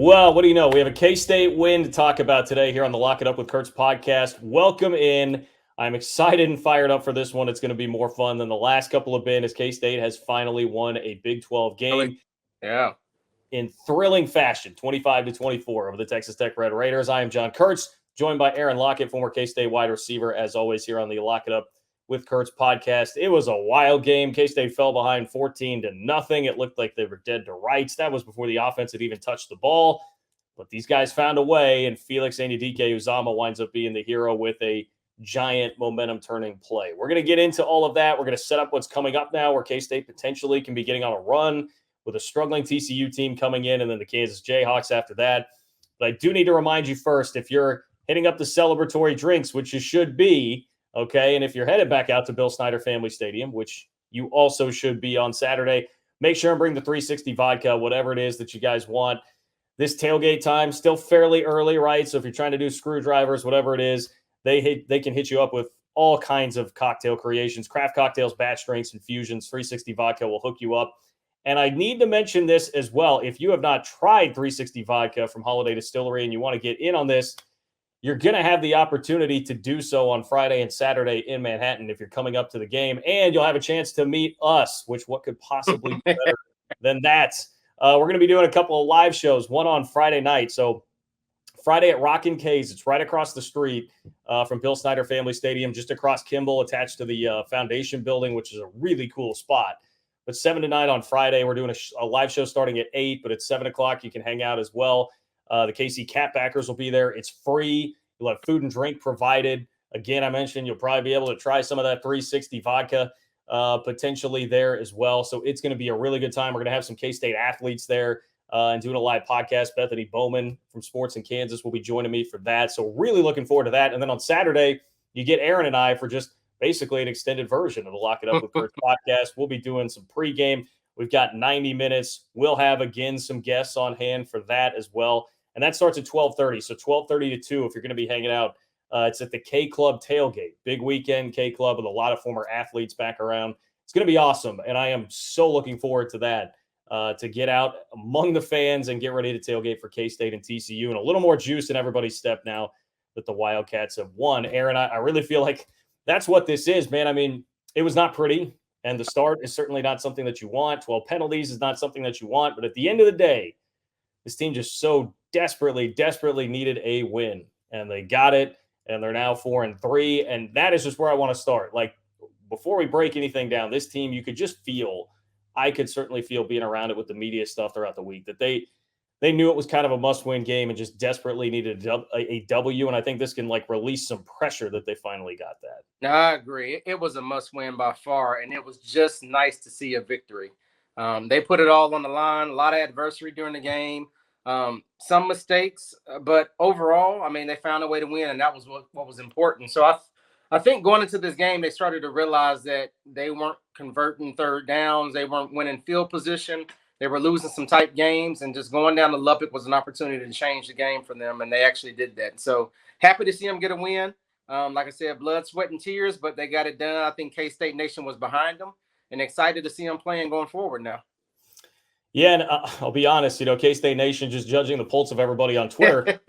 Well, what do you know? We have a K-State win to talk about today here on the Lock It Up with Kurtz podcast. Welcome in. I'm excited and fired up for this one. It's going to be more fun than the last couple have been as K-State has finally won a Big 12 game. Yeah. In thrilling fashion, 25-24 over the Texas Tech Red Raiders. I am John Kurtz, joined by Aaron Lockett, former K-State wide receiver, as always here on the Lock It Up with Kurtz podcast. It was a wild game. K-State fell behind 14-0. It looked like they were dead to rights. That was before the offense had even touched the ball. But these guys found a way, and Felix Anudike-Uzomah winds up being the hero with a giant momentum-turning play. We're going to get into all of that. We're going to set up what's coming up now, where K-State potentially can be getting on a run with a struggling TCU team coming in, and then the Kansas Jayhawks after that. But I do need to remind you first, if you're hitting up the celebratory drinks, which you should be, okay, and if you're headed back out to Bill Snyder Family Stadium, which you also should be on Saturday, make sure and bring the 360 vodka, whatever it is that you guys want. This tailgate time, still fairly early, right? So if you're trying to do screwdrivers, whatever it is, they can hit you up with all kinds of cocktail creations, craft cocktails, batch drinks, infusions. 360 vodka will hook you up. And I need to mention this as well. If you have not tried 360 vodka from Holiday Distillery and you want to get in on this, you're going to have the opportunity to do so on Friday and Saturday in Manhattan if you're coming up to the game. And you'll have a chance to meet us, which what could possibly be better than that? We're going to be doing a couple of live shows, one on Friday night. So Friday at Rockin' K's. It's right across the street from Bill Snyder Family Stadium, just across Kimball, attached to the Foundation building, which is a really cool spot. But 7 to 9 on Friday, we're doing a live show starting at 8, but at 7 o'clock, you can hang out as well. The KC Catbackers will be there. It's free. You'll have food and drink provided. Again, I mentioned you'll probably be able to try some of that 360 vodka potentially there as well. So it's going to be a really good time. We're going to have some K-State athletes there and doing a live podcast. Bethany Bowman from Sports in Kansas will be joining me for that. So really looking forward to that. And then on Saturday, you get Aaron and I for just basically an extended version of the Lock It Up with Kurtz podcast. We'll be doing some pregame. We've got 90 minutes. We'll have, again, some guests on hand for that as well. And that starts at 12:30. So 12:30 to 2, if you're going to be hanging out, it's at the K Club Tailgate. Big weekend, K Club, with a lot of former athletes back around. It's going to be awesome. And I am so looking forward to that, to get out among the fans and get ready to tailgate for K-State and TCU. And a little more juice in everybody's step now that the Wildcats have won. Aaron, I really feel like that's what this is, man. I mean, it was not pretty, and the start is certainly not something that you want. 12 penalties is not something that you want. But at the end of the day, this team just so desperately needed a win, and they got it, and they're now 4-3, and that is just where I want to start. Like, before we break anything down, this team, you could just feel, I could certainly feel being around it with the media stuff throughout the week, that they knew it was kind of a must-win game and just desperately needed a W, and I think this can, like, release some pressure that they finally got that. No, I agree. It was a must-win by far, and it was just nice to see a victory. They put it all on the line, a lot of adversity during the game, some mistakes, but overall, I mean, they found a way to win, and that was what was important. So I think going into this game, they started to realize that they weren't converting third downs, they weren't winning field position, they were losing some tight games, and just going down to Lubbock was an opportunity to change the game for them, and they actually did that. So happy to see them get a win. Like I said, blood, sweat, and tears, but they got it done. I think K-State Nation was behind them, and excited to see them playing going forward now. Yeah, and I'll be honest, K-State Nation, just judging the pulse of everybody on Twitter,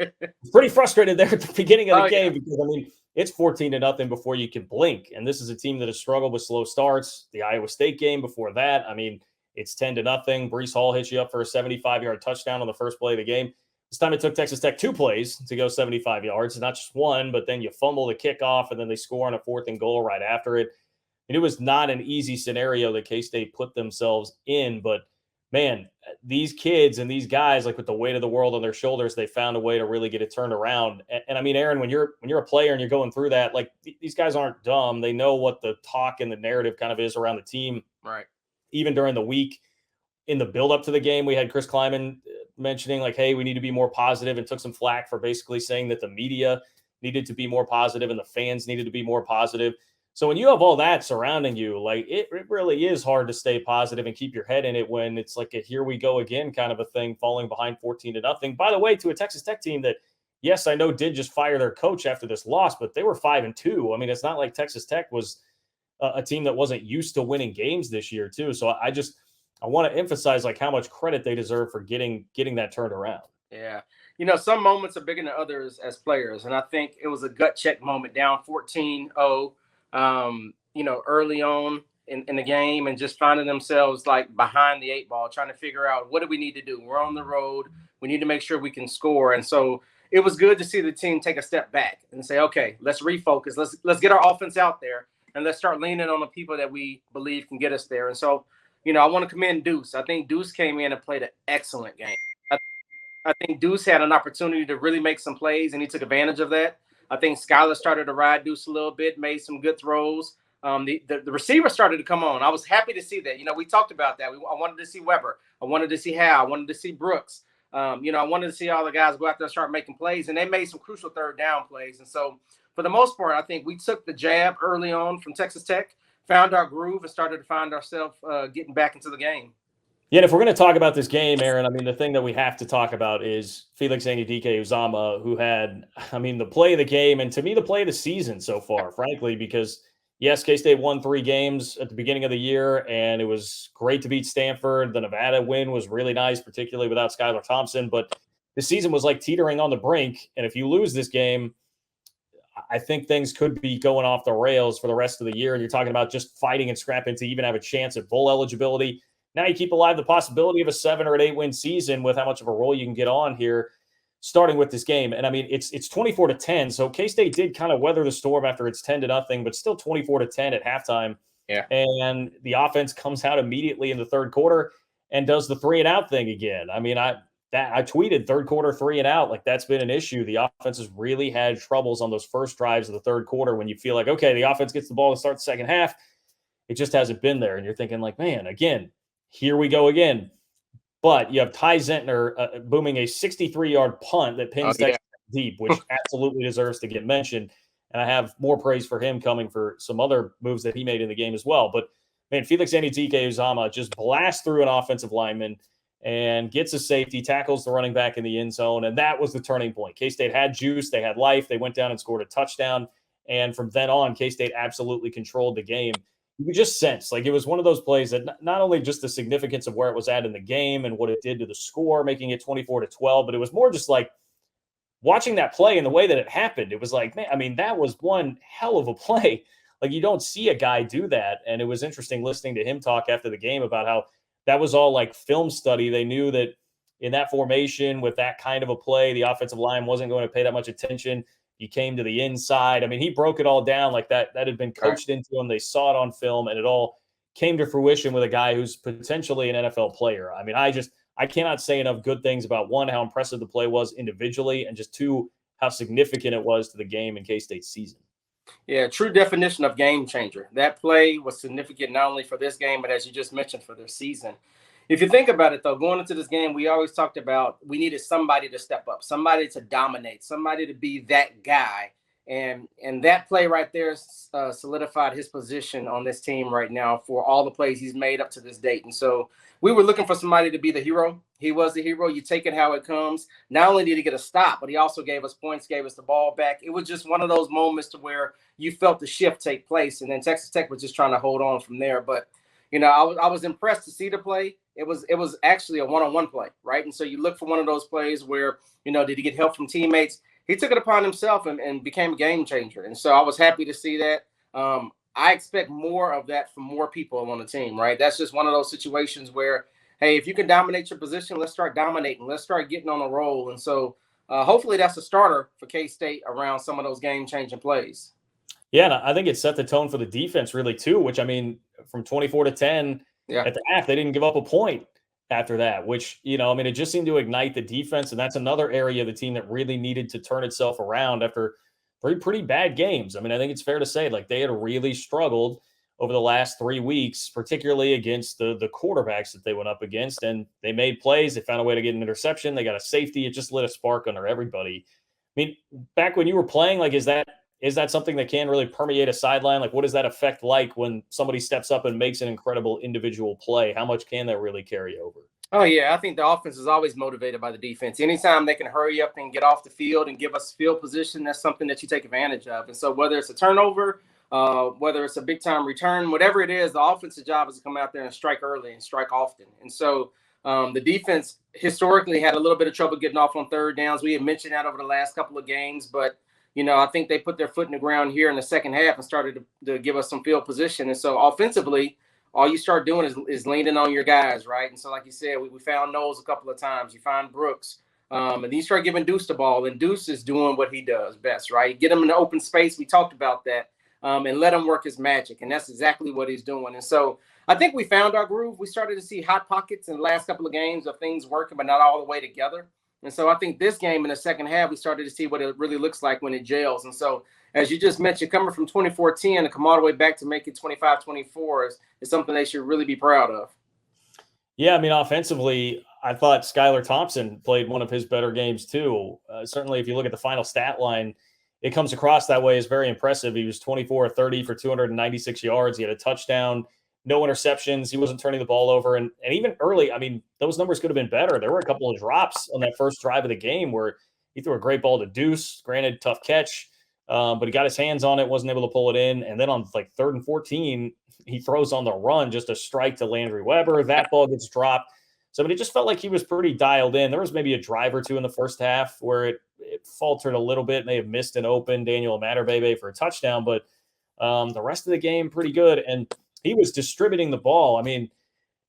pretty frustrated there at the beginning of the game because, I mean, it's 14-0 before you can blink. And this is a team that has struggled with slow starts. The Iowa State game before that, I mean, it's 10-0. Breece Hall hits you up for a 75-yard touchdown on the first play of the game. This time it took Texas Tech 2 plays to go 75 yards, not just one, but then you fumble the kickoff, and then they score on a 4th and goal right after it. And it was not an easy scenario that K-State put themselves in, but man, these kids and these guys, like, with the weight of the world on their shoulders, they found a way to really get it turned around. And I mean, Aaron, when you're a player and you're going through that, like, these guys aren't dumb. They know what the talk and the narrative kind of is around the team. Right. Even during the week, in the build up to the game, we had Chris Kleiman mentioning, like, hey, we need to be more positive, and took some flack for basically saying that the media needed to be more positive and the fans needed to be more positive. So when you have all that surrounding you, like, it really is hard to stay positive and keep your head in it when it's like a here we go again kind of a thing, falling behind 14-0. By the way, to a Texas Tech team that, yes, I know did just fire their coach after this loss, but they were 5-2. I mean, it's not like Texas Tech was a team that wasn't used to winning games this year too. So I want to emphasize, like, how much credit they deserve for getting that turned around. Yeah. Some moments are bigger than others as players. And I think it was a gut check moment down 14-0, early on in the game, and just finding themselves like behind the eight ball, trying to figure out what do we need to do. We're on the road. We need to make sure we can score. And so it was good to see the team take a step back and say, okay, let's refocus. Let's get our offense out there and let's start leaning on the people that we believe can get us there. And so, I want to commend Deuce. I think Deuce came in and played an excellent game. I think Deuce had an opportunity to really make some plays, and he took advantage of that. I think Skylar started to ride Deuce a little bit, made some good throws. The receiver started to come on. I was happy to see that. We talked about that. I wanted to see Weber. I wanted to see Howe. I wanted to see Brooks. I wanted to see all the guys go out there and start making plays, and they made some crucial third down plays. And so, for the most part, I think we took the jab early on from Texas Tech, found our groove, and started to find ourselves getting back into the game. Yeah, and if we're going to talk about this game, Aaron, I mean, the thing that we have to talk about is Felix Anudike-Uzomah, who had, the play of the game, and to me, the play of the season so far, frankly, because, yes, K-State won 3 games at the beginning of the year, and it was great to beat Stanford. The Nevada win was really nice, particularly without Skylar Thompson, but the season was like teetering on the brink, and if you lose this game, I think things could be going off the rails for the rest of the year, and you're talking about just fighting and scrapping to even have a chance at bowl eligibility. Now you keep alive the possibility of a 7 or an 8-win season with how much of a roll you can get on here, starting with this game. And it's 24-10. So K-State did kind of weather the storm after it's 10-0, but still 24-10 at halftime. Yeah. And the offense comes out immediately in the third quarter and does the 3-and-out thing again. I tweeted third quarter 3-and-out, like that's been an issue. The offense has really had troubles on those first drives of the third quarter when you feel like, okay, the offense gets the ball to start the second half. It just hasn't been there. And you're thinking like, man, again, here we go again. But you have Ty Zentner booming a 63-yard punt that pins Texas deep, which absolutely deserves to get mentioned. And I have more praise for him coming for some other moves that he made in the game as well. But, man, Felix Anudike-Uzomah just blasts through an offensive lineman and gets a safety, tackles the running back in the end zone, and that was the turning point. K-State had juice. They had life. They went down and scored a touchdown. And from then on, K-State absolutely controlled the game. You could just sense, like it was one of those plays that not only just the significance of where it was at in the game and what it did to the score, making it 24-12, but it was more just like watching that play and the way that it happened. It was like, man, that was one hell of a play. Like you don't see a guy do that. And it was interesting listening to him talk after the game about how that was all like film study. They knew that in that formation with that kind of a play, the offensive line wasn't going to pay that much attention. He came to the inside. He broke it all down like that. That had been coached into him. They saw it on film, and it all came to fruition with a guy who's potentially an NFL player. I cannot say enough good things about, one, how impressive the play was individually, and just two, how significant it was to the game in K-State's season. Yeah, true definition of game changer. That play was significant not only for this game, but as you just mentioned, for their season. If you think about it, though, going into this game, we always talked about we needed somebody to step up, somebody to dominate, somebody to be that guy. And that play right there solidified his position on this team right now for all the plays he's made up to this date. And so we were looking for somebody to be the hero. He was the hero. You take it how it comes. Not only did he get a stop, but he also gave us points, gave us the ball back. It was just one of those moments to where you felt the shift take place. And then Texas Tech was just trying to hold on from there. But, I was impressed to see the play. It was actually a one-on-one play, right? And so you look for one of those plays where, did he get help from teammates? He took it upon himself and became a game changer. And so I was happy to see that. I expect more of that from more people on the team, right? That's just one of those situations where, hey, if you can dominate your position, let's start dominating. Let's start getting on a roll. And so hopefully that's a starter for K-State around some of those game-changing plays. Yeah, and I think it set the tone for the defense really too, which, from 24-10 at the half, they didn't give up a point after that, which, it just seemed to ignite the defense. And that's another area of the team that really needed to turn itself around after 3 pretty bad games. I think it's fair to say, like, they had really struggled over the last 3 weeks, particularly against the quarterbacks that they went up against. And they made plays. They found a way to get an interception. They got a safety. It just lit a spark under everybody. Back when you were playing, like, is that something that can really permeate a sideline? Like, what is that effect like when somebody steps up and makes an incredible individual play? How much can that really carry over? Oh, yeah. I think the offense is always motivated by the defense. Anytime they can hurry up and get off the field and give us field position, that's something that you take advantage of. And so whether it's a turnover, whether it's a big-time return, whatever it is, the offensive job is to come out there and strike early and strike often. And so The defense historically had a little bit of trouble getting off on third downs. We had mentioned that over the last couple of games, but I think they put their foot in the ground here in the second half and started to give us some field position. And so offensively, all you start doing is leaning on your guys, right? And so, like you said, we found Knowles a couple of times. You find Brooks. And then you start giving Deuce the ball, and Deuce is doing what he does best, right? Get him in the open space. We talked about that, and let him work his magic. And that's exactly what he's doing. And so I think we found our groove. We started to see hot pockets in the last couple of games of things working, but not all the way together. And so I think this game in the second half, we started to see what it really looks like when it gels. And so, as you just mentioned, coming from 24-10 to come all the way back to make it 25-24 is something they should really be proud of. Yeah, I mean, offensively, I thought Skylar Thompson played one of his better games too. Certainly, if you look at the final stat line, it comes across that way as very impressive. He was 24-30 for 296 yards. He had a touchdown, no interceptions. He wasn't turning the ball over. And even early, I mean, those numbers could have been better. There were a couple of drops on that first drive of the game where he threw a great ball to Deuce. Granted, tough catch, but he got his hands on it, wasn't able to pull it in. And then on like 3rd and 14, he throws on the run just a strike to Landry Weber. That ball gets dropped. So, but it just felt like he was pretty dialed in. There was maybe a drive or two in the first half where it faltered a little bit. May have missed an open Daniel Matterbebe for a touchdown, but the rest of the game pretty good. And he was distributing the ball. I mean,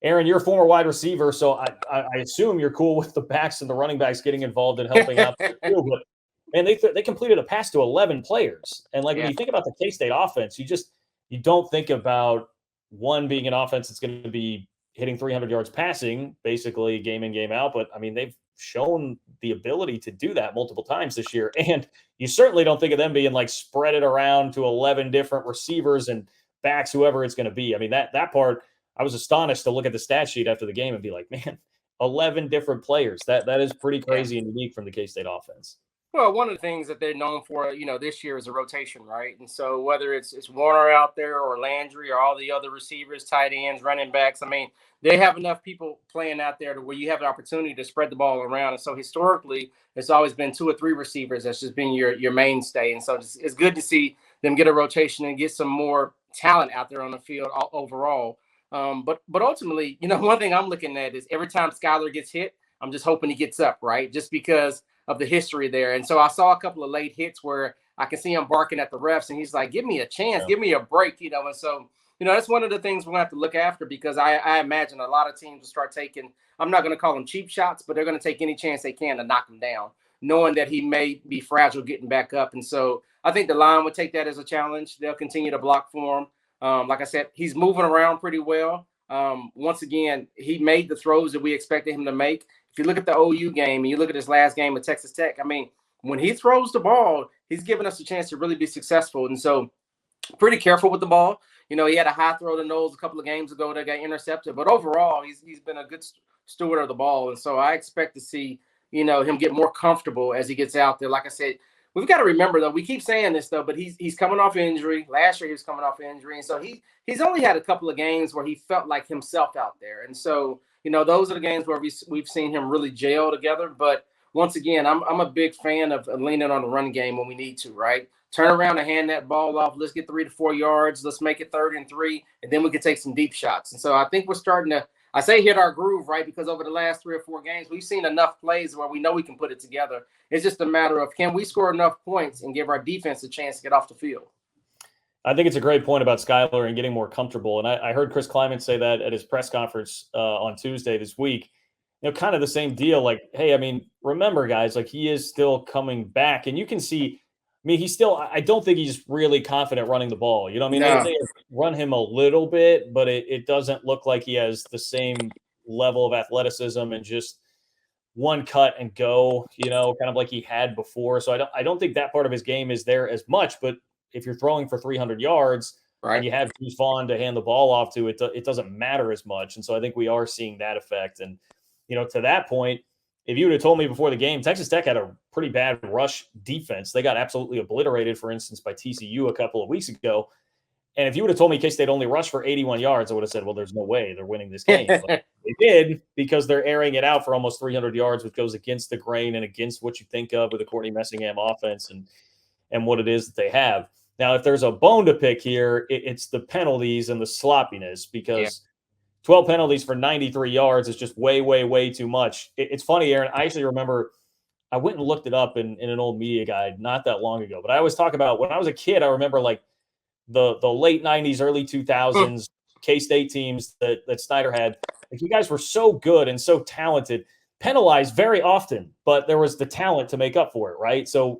Aaron, you're a former wide receiver, so I assume you're cool with the backs and the running backs getting involved and helping out. But man, they completed a pass to 11 players. And when you think about the K-State offense, you don't think about one being an offense that's going to be hitting 300 yards passing, basically game in, game out. But, I mean, they've shown the ability to do that multiple times this year. And you certainly don't think of them being like spread it around to 11 different receivers and backs, whoever it's going to be. I mean, that part, I was astonished to look at the stat sheet after the game and be like, man, 11 different players. That is pretty crazy and unique from the K-State offense. Well, one of the things that they're known for, this year is a rotation, right? And so whether it's Warner out there or Landry or all the other receivers, tight ends, running backs, I mean, they have enough people playing out there to where you have an opportunity to spread the ball around. And so historically, it's always been 2 or 3 receivers that's just been your mainstay. And so it's good to see them get a rotation and get some more talent out there on the field overall. But ultimately, one thing I'm looking at is every time Skylar gets hit, I'm just hoping he gets up, right? Just because of the history there. And so I saw a couple of late hits where I can see him barking at the refs and he's like, give me a chance, give me a break, And so, that's one of the things we're going to have to look after because I imagine a lot of teams will start taking, I'm not going to call them cheap shots, but they're going to take any chance they can to knock him down, knowing that he may be fragile getting back up. And so I think the line would take that as a challenge. They'll continue to block for him. Like I said, he's moving around pretty well. Once again, he made the throws that we expected him to make. If you look at the OU game and you look at his last game with Texas Tech, I mean, when he throws the ball, he's giving us a chance to really be successful. And so pretty careful with the ball. He had a high throw to Knowles a couple of games ago that got intercepted. But overall, he's been a good steward of the ball. And so I expect to see, him get more comfortable as he gets out there. Like I said, we've got to remember, though, we keep saying this, though, but he's coming off injury. Last year, he was coming off injury. And so he's only had a couple of games where he felt like himself out there. And so, those are the games where we've seen him really gel together. But once again, I'm a big fan of leaning on the run game when we need to, right? Turn around and hand that ball off. Let's get 3 to 4 yards. Let's make it 3rd and 3, and then we can take some deep shots. And so I think we're starting to, I say hit our groove, right? Because over the last 3 or 4 games, we've seen enough plays where we know we can put it together. It's just a matter of can we score enough points and give our defense a chance to get off the field. I think it's a great point about Skylar and getting more comfortable. And I heard Chris Kleiman say that at his press conference on Tuesday this week. Kind of the same deal. Like, hey, I mean, remember, guys, like he is still coming back. And you can see, I mean, I don't think he's really confident running the ball. I mean, they run him a little bit, but it doesn't look like he has the same level of athleticism and just one cut and go, kind of like he had before. So I don't think that part of his game is there as much, but if you're throwing for 300 yards and you have Deuce Vaughn to hand the ball off to, it doesn't matter as much. And so I think we are seeing that effect. And, to that point, if you would have told me before the game, Texas Tech had a pretty bad rush defense. They got absolutely obliterated, for instance, by TCU a couple of weeks ago. And if you would have told me K-State only rushed for 81 yards, I would have said, well, there's no way they're winning this game. But they did because they're airing it out for almost 300 yards, which goes against the grain and against what you think of with the Courtney Messingham offense and what it is that they have. Now, if there's a bone to pick here, it's the penalties and the sloppiness because 12 penalties for 93 yards is just way, way, way too much. It's funny, Aaron. I actually remember I went and looked it up in an old media guide not that long ago. But I always talk about when I was a kid, I remember like the late 90s, early 2000s K-State teams that Snyder had. Like, you guys were so good and so talented, penalized very often, but there was the talent to make up for it, right? So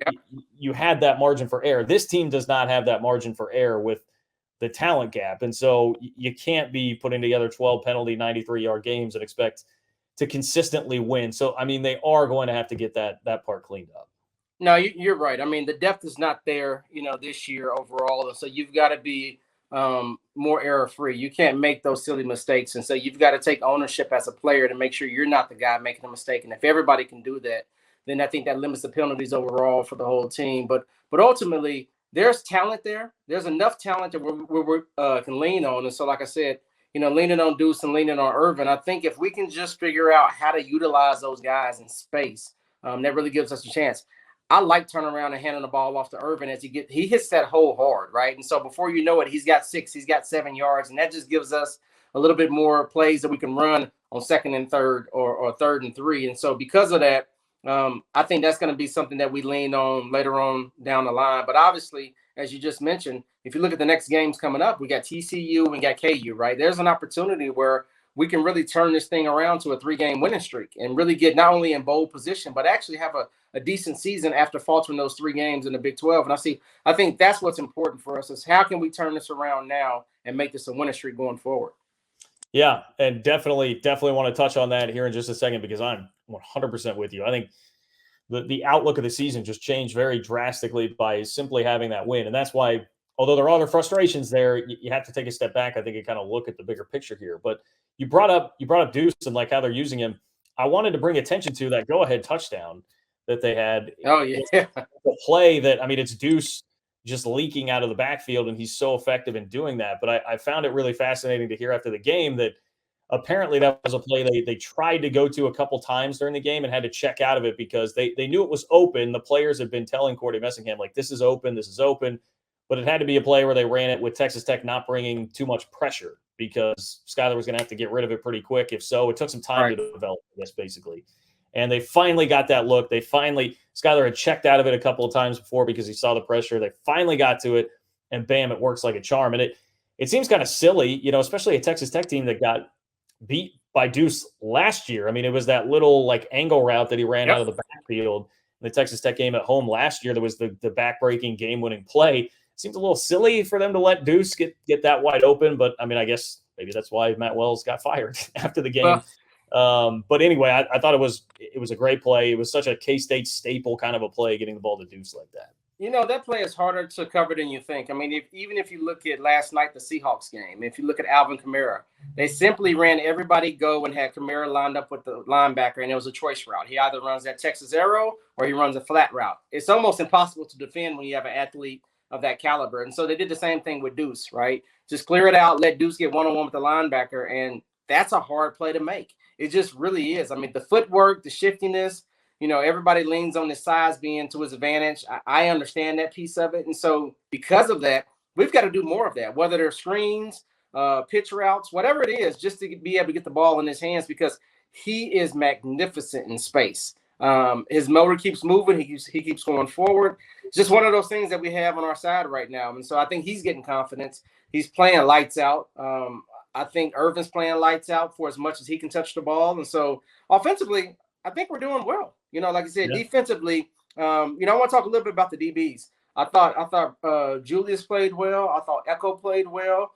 you had that margin for error. This team does not have that margin for error with the talent gap. And so you can't be putting together 12 penalty, 93-yard games and expect to consistently win. So, I mean, they are going to have to get that part cleaned up. No, you're right. I mean, the depth is not there, this year overall. And so you've got to be more error free. You can't make those silly mistakes. And so you've got to take ownership as a player to make sure you're not the guy making a mistake. And if everybody can do that, then I think that limits the penalties overall for the whole team. But ultimately, there's talent there. There's enough talent that we can lean on. And so, like I said, leaning on Deuce and leaning on Irvin, I think if we can just figure out how to utilize those guys in space, that really gives us a chance. I like turning around and handing the ball off to Irvin as he hits that hole hard, right? And so before you know it, he's got 6, he's got 7 yards, and that just gives us a little bit more plays that we can run on 2nd and 3rd or 3rd and 3. And so because of that, I think that's going to be something that we lean on later on down the line. But obviously, as you just mentioned, if you look at the next games coming up, we got TCU and we got KU, right? There's an opportunity where we can really turn this thing around to a 3-game winning streak and really get not only in bowl position, but actually have a decent season after faltering those 3 games in the Big 12. And I think that's what's important for us is how can we turn this around now and make this a winning streak going forward? Yeah, and definitely want to touch on that here in just a second because I'm 100% with you. I think the outlook of the season just changed very drastically by simply having that win. And that's why, although there are other frustrations there, you have to take a step back, I think, and kind of look at the bigger picture here. But you brought up Deuce and like how they're using him. I wanted to bring attention to that go-ahead touchdown that they had. Oh, yeah. The play that, I mean, it's Deuce just leaking out of the backfield, and he's so effective in doing that. But I found it really fascinating to hear after the game that apparently that was a play they tried to go to a couple times during the game and had to check out of it because they knew it was open. The players had been telling Cordy Messingham, like, this is open. But it had to be a play where they ran it with Texas Tech not bringing too much pressure because Skyler was going to have to get rid of it pretty quick. If so, it took some time to develop this, basically. And they finally got that look. Skyler had checked out of it a couple of times before because he saw the pressure. They finally got to it, and bam, it works like a charm. And it seems kind of silly, especially a Texas Tech team that got beat by Deuce last year. I mean, it was that little like angle route that he ran out of the backfield in the Texas Tech game at home last year. There was the backbreaking game-winning play. Seems a little silly for them to let Deuce get that wide open, but I mean, I guess maybe that's why Matt Wells got fired after the game. But anyway, I thought it was a great play. It was such a K-State staple kind of a play, getting the ball to Deuce like that. That play is harder to cover than you think. I mean, even if you look at last night, the Seahawks game, if you look at Alvin Kamara, they simply ran everybody go and had Kamara lined up with the linebacker, and it was a choice route. He either runs that Texas arrow or he runs a flat route. It's almost impossible to defend when you have an athlete of that caliber. And so they did the same thing with Deuce, right? Just clear it out, let Deuce get one-on-one with the linebacker, and that's a hard play to make. It just really is. I mean, the footwork, the shiftiness, everybody leans on his size being to his advantage. I understand that piece of it. And so because of that, we've got to do more of that, whether they're screens, pitch routes, whatever it is, just to be able to get the ball in his hands because he is magnificent in space. His motor keeps moving. He keeps going forward. It's just one of those things that we have on our side right now. And so I think he's getting confidence. He's playing lights out. I think Irvin's playing lights out for as much as he can touch the ball. And so offensively, I think we're doing well. Like I said, defensively, I want to talk a little bit about the DBs. I thought Julius played well. I thought Echo played well.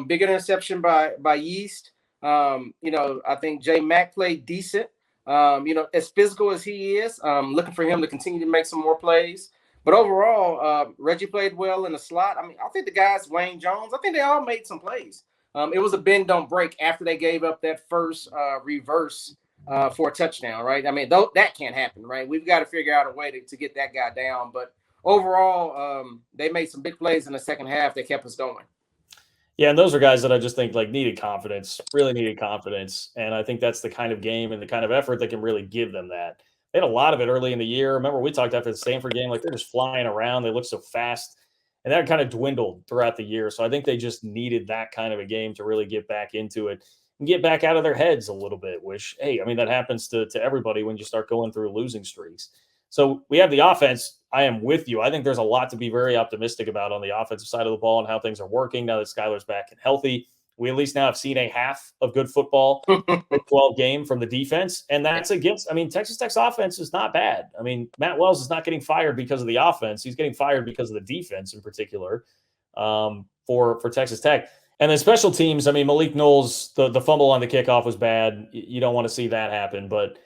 Big interception by Yeast. I think J Mack played decent. As physical as he is, looking for him to continue to make some more plays. But overall, Reggie played well in the slot. I mean, I think the guys, Wayne Jones, I think they all made some plays. It was a bend, don't break after they gave up that first reverse for a touchdown, right? I mean, that can't happen, right? We've got to figure out a way to get that guy down. But overall, they made some big plays in the second half that kept us going. Yeah, and those are guys that I just think needed confidence, really needed confidence. And I think that's the kind of game and the kind of effort that can really give them that. They had a lot of it early in the year. Remember, we talked after the Stanford game, they're just flying around. They look so fast. And that kind of dwindled throughout the year. So I think they just needed that kind of a game to really get back into it. and get back out of their heads a little bit, which, hey, I mean, that happens to everybody when you start going through losing streaks. So we have the offense. I am with you. I think there's a lot to be very optimistic about on the offensive side of the ball and how things are working now that Skylar's back and healthy. We at least now have seen a half of good football, Big 12 game from the defense. And that's against, I mean, Texas Tech's offense is not bad. I mean, Matt Wells is not getting fired because of the offense. He's getting fired because of the defense in particular for Texas Tech. And then special teams, I mean, Malik Knowles, the fumble on the kickoff was bad. You don't want to see that happen. But,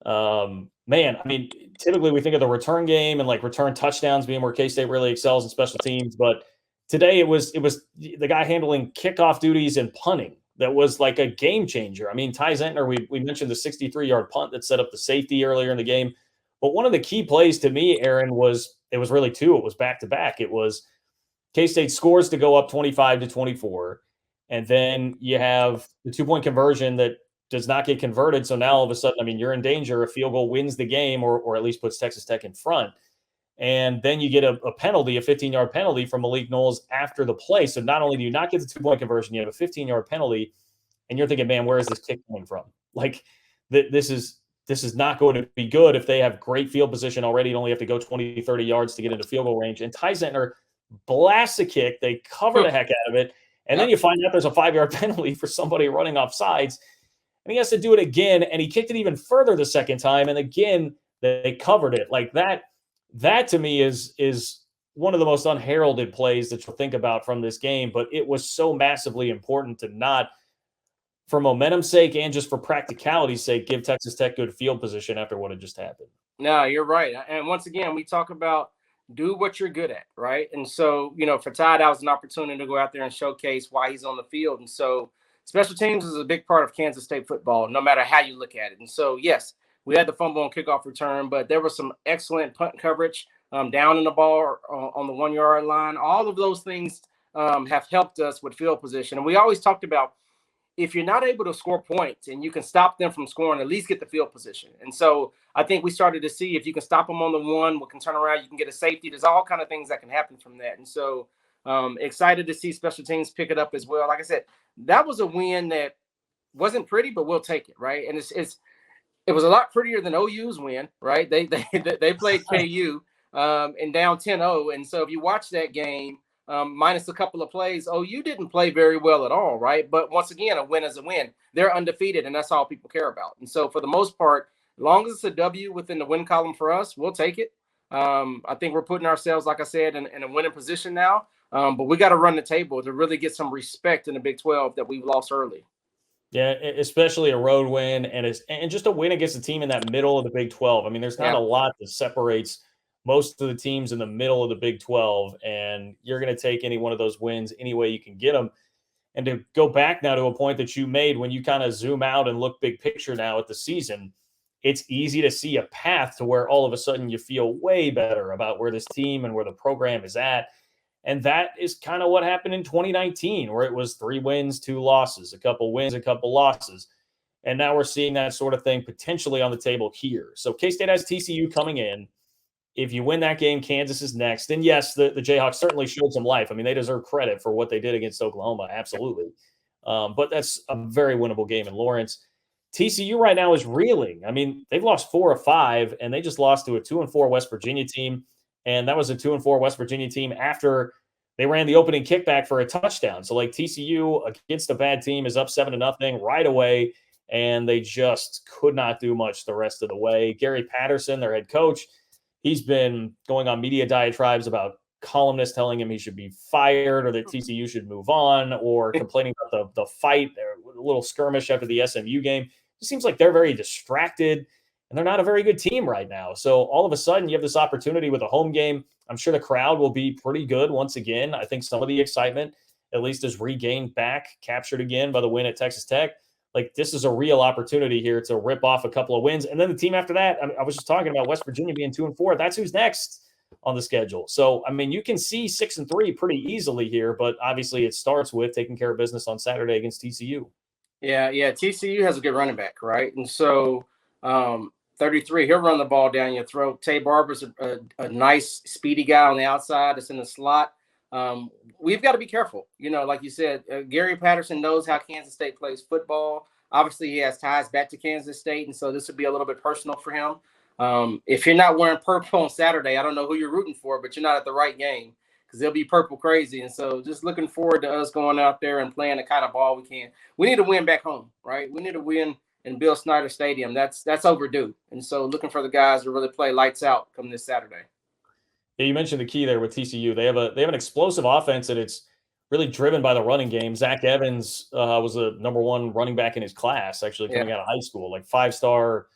man, I mean, typically we think of the return game and like return touchdowns being where K-State really excels in special teams. But today it was the guy handling kickoff duties and punting that was like a game changer. I mean, Ty Zentner, we mentioned the 63-yard punt that set up the safety earlier in the game. But one of the key plays to me, Aaron, it was really two. It was back-to-back. It was K-State scores to go up 25-24, and then you have the two-point conversion that does not get converted. So now all of a sudden, I mean, you're in danger. A field goal wins the game or at least puts Texas Tech in front. And then you get a penalty, a 15-yard penalty from Malik Knowles after the play. So not only do you not get the two-point conversion, you have a 15-yard penalty, and you're thinking, man, where is this kick coming from? Like, this is not going to be good if they have great field position already and only have to go 20, 30 yards to get into field goal range. And Ty Zentner blasts a kick. They cover the heck out of it. And then you find out there's a 5-yard penalty for somebody running off sides. And he has to do it again. And he kicked it even further the second time. And again, they covered it. Like that to me is one of the most unheralded plays that you'll think about from this game. But it was so massively important to not, for momentum's sake and just for practicality's sake, give Texas Tech good field position after what had just happened. No, you're right. And once again, we talk about do what you're good at, right? And so, for Ty, that was an opportunity to go out there and showcase why he's on the field. And so special teams is a big part of Kansas State football, no matter how you look at it. And so, yes, we had the fumble on kickoff return, but there was some excellent punt coverage down in the ball on the 1-yard line. All of those things have helped us with field position. And we always talked about if you're not able to score points and you can stop them from scoring, at least get the field position. And so I think we started to see if you can stop them on the one, we can turn around, you can get a safety. There's all kind of things that can happen from that. And so excited to see special teams pick it up as well. Like I said, that was a win that wasn't pretty, but we'll take it, right? And it was a lot prettier than OU's win, right? They played KU and down 10-0. And so if you watch that game, minus a couple of plays, OU didn't play very well at all, right? But once again, a win is a win. They're undefeated, and that's all people care about. And so for the most part, as long as it's a W within the win column for us, we'll take it. I think we're putting ourselves, like I said, in a winning position now. But we got to run the table to really get some respect in the Big 12 that we've lost early. Yeah, especially a road win and just a win against a team in that middle of the Big 12. I mean, there's not a lot that separates most of the teams in the middle of the Big 12, and you're going to take any one of those wins any way you can get them. And to go back now to a point that you made when you kind of zoom out and look big picture now at the season, it's easy to see a path to where all of a sudden you feel way better about where this team and where the program is at. And that is kind of what happened in 2019, where it was 3 wins, 2 losses, a couple wins, a couple losses. And now we're seeing that sort of thing potentially on the table here. So K-State has TCU coming in. If you win that game, Kansas is next. And yes, the Jayhawks certainly showed some life. I mean, they deserve credit for what they did against Oklahoma. Absolutely. But that's a very winnable game in Lawrence. TCU right now is reeling. I mean, they've lost 4 of 5, and they just lost to a 2-4 West Virginia team. And that was a 2-4 West Virginia team after they ran the opening kickback for a touchdown. So like TCU against a bad team is up 7-0 right away. And they just could not do much the rest of the way. Gary Patterson, their head coach, he's been going on media diatribes about columnists telling him he should be fired or that TCU should move on, or complaining about the fight, a little skirmish after the SMU game. It seems like they're very distracted, and they're not a very good team right now. So all of a sudden you have this opportunity with a home game. I'm sure the crowd will be pretty good once again. I think some of the excitement at least is regained back, captured again by the win at Texas Tech. Like, this is a real opportunity here to rip off a couple of wins. And then the team after that, I was just talking about West Virginia being 2-4. That's who's next on the schedule. So, I mean, you can see 6-3 pretty easily here, but obviously it starts with taking care of business on Saturday against TCU. Yeah. TCU has a good running back, right? And so 33, he'll run the ball down your throat. Tay Barber's a nice, speedy guy on the outside. It's in the slot. we've got to be careful. Like you said, Gary Patterson knows how Kansas State plays football. Obviously, he has ties back to Kansas State, and so this would be a little bit personal for him. If you're not wearing purple on Saturday, I don't know who you're rooting for, but you're not at the right game because they'll be purple crazy. And so just looking forward to us going out there and playing the kind of ball we can. We need to win back home, right? We need to win in Bill Snyder Stadium. That's overdue. And so looking for the guys to really play lights out come this Saturday. Yeah, you mentioned the key there with TCU. They have an explosive offense, and it's really driven by the running game. Zach Evans was the number one running back in his class, actually coming out of high school, like 5-star,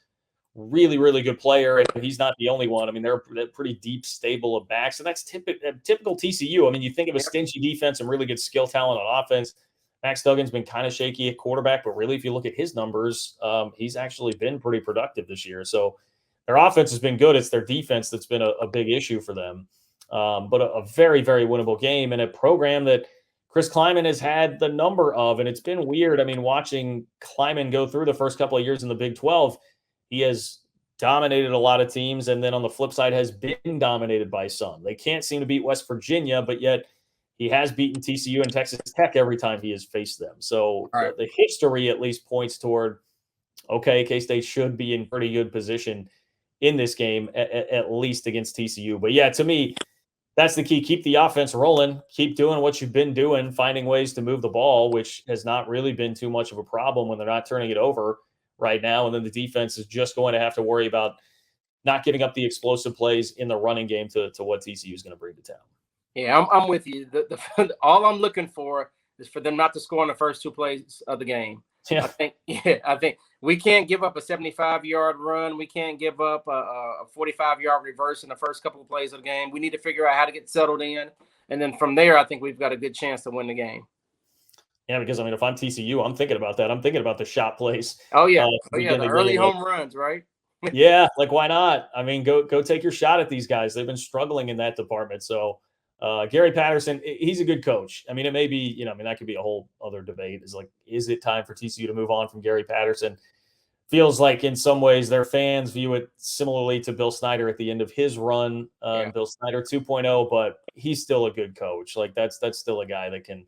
really, really good player. And he's not the only one. I mean, they're pretty deep stable of backs, and that's typical TCU. I mean, you think of a stingy defense and really good skill talent on offense. Max Duggan's been kind of shaky at quarterback, but really, if you look at his numbers, he's actually been pretty productive this year. So their offense has been good. It's their defense that's been a big issue for them. But a very, very winnable game, and a program that Chris Kleiman has had the number of, and it's been weird. I mean, watching Kleiman go through the first couple of years in the Big 12, he has dominated a lot of teams, and then on the flip side has been dominated by some. They can't seem to beat West Virginia, but yet he has beaten TCU and Texas Tech every time he has faced them. So the history at least points toward, okay, K-State should be in pretty good position in this game, at least against TCU. But yeah, to me, that's the key. Keep the offense rolling. Keep doing what you've been doing, finding ways to move the ball, which has not really been too much of a problem when they're not turning it over right now. And then the defense is just going to have to worry about not giving up the explosive plays in the running game to what TCU is going to bring to town. Yeah, I'm with you. All I'm looking for is for them not to score in the first 2 plays of the game. Yeah. I think we can't give up a 75-yard run. We can't give up a 45-yard reverse in the first couple of plays of the game. We need to figure out how to get settled in. And then from there, I think we've got a good chance to win the game. Yeah, because, I mean, if I'm TCU, I'm thinking about that. I'm thinking about the shot plays. Oh, yeah. The early home runs, right? Yeah, like, why not? I mean, go take your shot at these guys. They've been struggling in that department. So Gary Patterson, he's a good coach. I mean, it may be, that could be a whole other debate. Is it time for TCU to move on from Gary Patterson? Feels like in some ways their fans view it similarly to Bill Snyder at the end of his run, Bill Snyder 2.0, but he's still a good coach. Like that's still a guy that can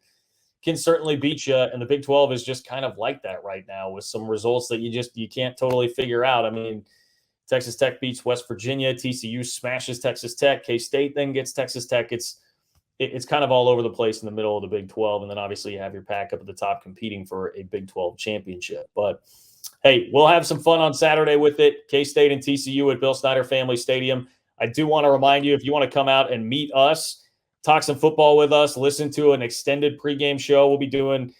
certainly beat you. And the Big 12 is just kind of like that right now with some results that you can't totally figure out. I mean, Texas Tech beats West Virginia. TCU smashes Texas Tech. K-State then gets Texas Tech. It's kind of all over the place in the middle of the Big 12. And then obviously you have your pack up at the top competing for a Big 12 championship. But hey, we'll have some fun on Saturday with it. K-State and TCU at Bill Snyder Family Stadium. I do want to remind you, if you want to come out and meet us, talk some football with us, listen to an extended pregame show. We'll be doing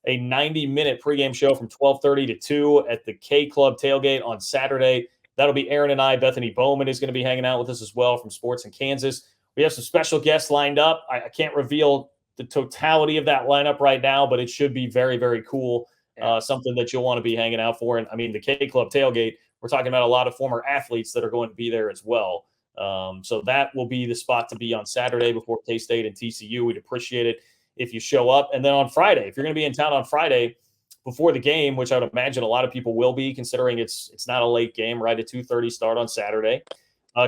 a 90-minute pregame show from 12:30 to 2 at the K Club Tailgate on Saturday. That'll be Aaron and I. Bethany Bowman is going to be hanging out with us as well from Sports in Kansas. We have some special guests lined up. I can't reveal the totality of that lineup right now, but it should be very, very cool. Something that you'll want to be hanging out for. And I mean, the K Club Tailgate, we're talking about a lot of former athletes that are going to be there as well. So that will be the spot to be on Saturday before K-State and TCU. We'd appreciate it if you show up. And then on Friday, if you're going to be in town on Friday before the game, which I would imagine a lot of people will be, considering it's not a late game, right? A 2:30 start on Saturday.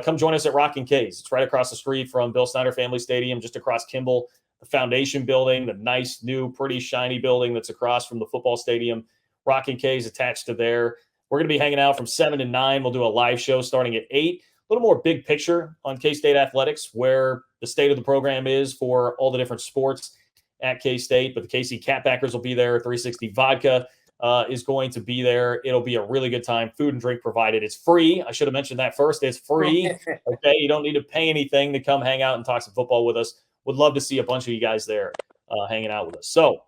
Come join us at Rockin' K's. It's right across the street from Bill Snyder Family Stadium, just across Kimball, the Foundation building, the nice, new, pretty shiny building that's across from the football stadium. Rockin' K's attached to there. We're going to be hanging out from 7 to 9. We'll do a live show starting at 8. A little more big picture on K-State athletics, where the state of the program is for all the different sports at K-State. But the KC Catbackers will be there. 360 Vodka is going to be there. It'll be a really good time. Food and drink provided. It's free. I should have mentioned that first. It's free. Okay, you don't need to pay anything to come hang out and talk some football with us. Would love to see a bunch of you guys there hanging out with us. So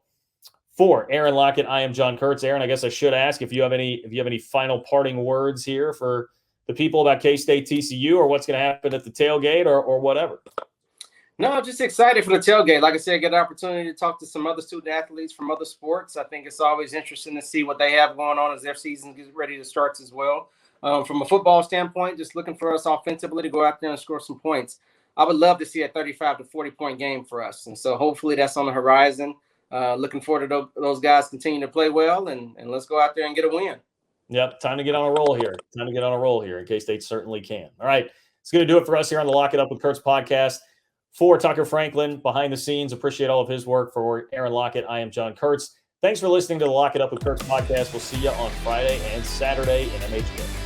for Aaron Lockett, I am John Kurtz. Aaron, I guess I should ask if you have any final parting words here for the people about K-State TCU, or what's going to happen at the tailgate, or whatever. No, I'm just excited for the tailgate. Like I said, get an opportunity to talk to some other student athletes from other sports. I think it's always interesting to see what they have going on as their season gets ready to start as well. From a football standpoint, just looking for us offensively to go out there and score some points. I would love to see a 35 to 40-point game for us. And so hopefully that's on the horizon. Looking forward to those guys continuing to play well, and let's go out there and get a win. Yep, time to get on a roll here. And K-State certainly can. All right, it's going to do it for us here on the Lock It Up with Kurtz podcast. For Tucker Franklin, behind the scenes, appreciate all of his work. For Aaron Lockett, I am John Kurtz. Thanks for listening to the Lock It Up with Kurtz podcast. We'll see you on Friday and Saturday in MHK.